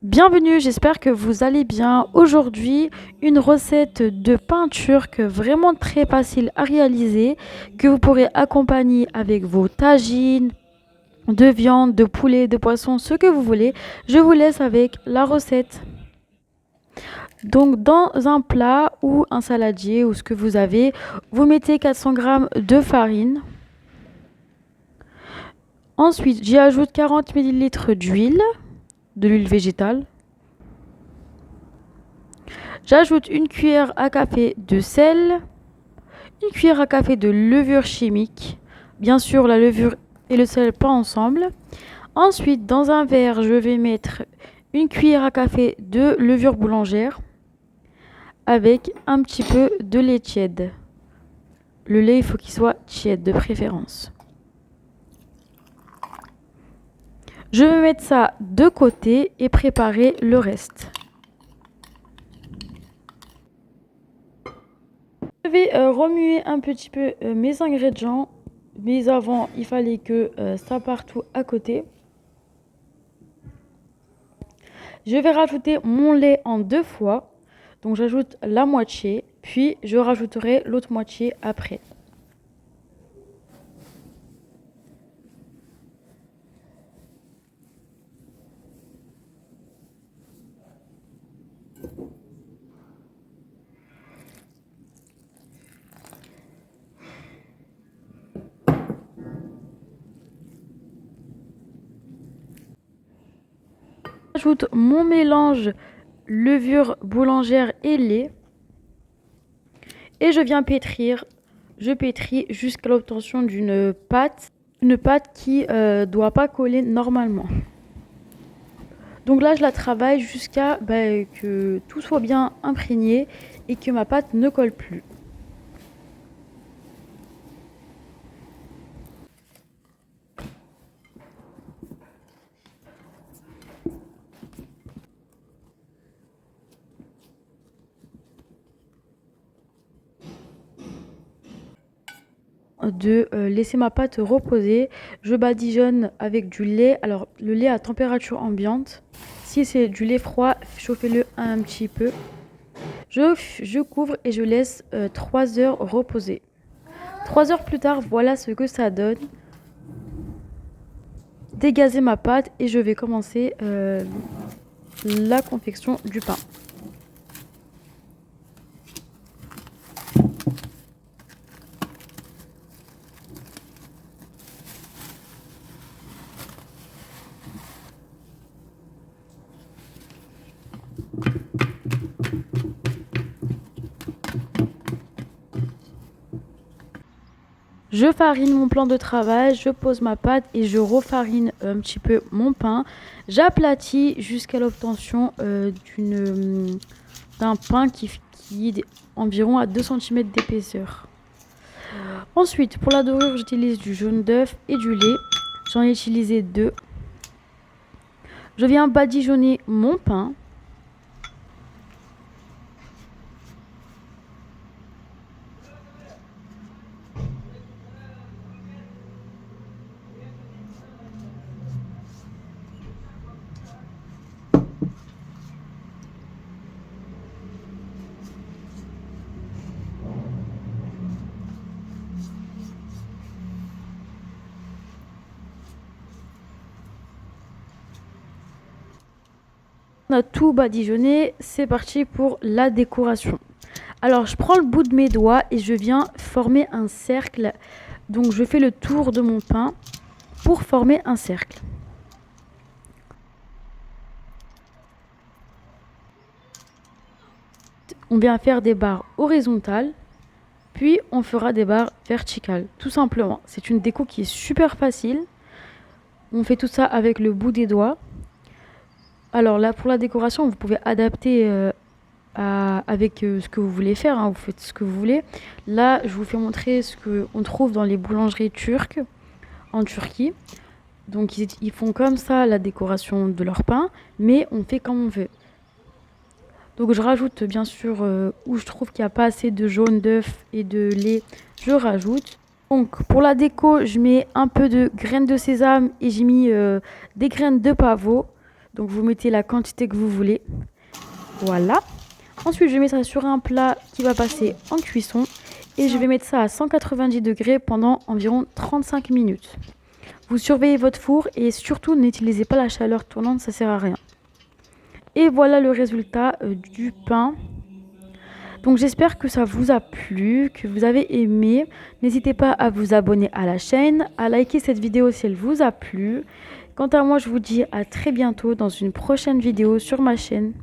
Bienvenue, j'espère que vous allez bien. Aujourd'hui, une recette de pain turc vraiment très facile à réaliser que vous pourrez accompagner avec vos tagines de viande, de poulet, de poisson, ce que vous voulez. Je vous laisse avec la recette. Donc, dans un plat ou un saladier ou ce que vous avez, vous mettez 400 g de farine. Ensuite, j'y ajoute 40 ml d'huile, de l'huile végétale. J'ajoute une cuillère à café de sel, une cuillère à café de levure chimique. Bien sûr, la levure et le sel pas ensemble. Ensuite, dans un verre, je vais mettre une cuillère à café de levure boulangère avec un petit peu de lait tiède. Le lait, il faut qu'il soit tiède de préférence. Je vais mettre ça de côté et préparer le reste. Je vais remuer un petit peu mes ingrédients. Mais avant, il fallait que ça parte tout à côté. Je vais rajouter mon lait en 2 fois. Donc j'ajoute la moitié, puis je rajouterai l'autre moitié après. J'ajoute mon mélange levure boulangère et lait. Et je viens pétrir. Je pétris jusqu'à l'obtention d'une pâte. Une pâte qui ne doit pas coller normalement. Donc là, je la travaille jusqu'à que tout soit bien imprégné et que ma pâte ne colle plus. De laisser ma pâte reposer. Je badigeonne avec du lait. Alors, le lait à température ambiante. Si c'est du lait froid, chauffez-le un petit peu. Je couvre et je laisse 3 heures reposer. 3 heures plus tard, voilà ce que ça donne. Dégazer ma pâte et je vais commencer la confection du pain. Je farine mon plan de travail, je pose ma pâte et je refarine un petit peu mon pain. J'aplatis jusqu'à l'obtention d'un pain qui est environ à 2 cm d'épaisseur. Ensuite, pour la dorure, j'utilise du jaune d'œuf et du lait. J'en ai utilisé 2. Je viens badigeonner mon pain. On a tout badigeonné, c'est parti pour la décoration. Alors, je prends le bout de mes doigts et je viens former un cercle. Donc, je fais le tour de mon pain pour former un cercle. On vient faire des barres horizontales, puis on fera des barres verticales, tout simplement. C'est une déco qui est super facile. On fait tout ça avec le bout des doigts. Alors là, pour la décoration, vous pouvez adapter avec ce que vous voulez faire, hein. Vous faites ce que vous voulez. Là, je vous fais montrer ce qu'on trouve dans les boulangeries turques en Turquie. Donc ils font comme ça la décoration de leur pain, mais on fait comme on veut. Donc je rajoute bien sûr où je trouve qu'il n'y a pas assez de jaune d'œuf et de lait, je rajoute. Donc pour la déco, je mets un peu de graines de sésame et j'ai mis des graines de pavot. Donc vous mettez la quantité que vous voulez. Voilà. Ensuite, je mets ça sur un plat qui va passer en cuisson. Et je vais mettre ça à 190 degrés pendant environ 35 minutes. Vous surveillez votre four et surtout n'utilisez pas la chaleur tournante, ça sert à rien. Et voilà le résultat du pain. Donc j'espère que ça vous a plu, que vous avez aimé. N'hésitez pas à vous abonner à la chaîne, à liker cette vidéo si elle vous a plu. Quant à moi, je vous dis à très bientôt dans une prochaine vidéo sur ma chaîne.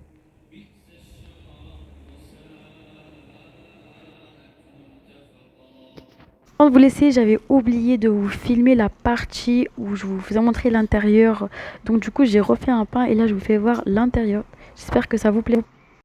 Avant de vous laisser, j'avais oublié de vous filmer la partie où je vous faisais montrer l'intérieur. Donc du coup, j'ai refait un pain et là, je vous fais voir l'intérieur. J'espère que ça vous plaît.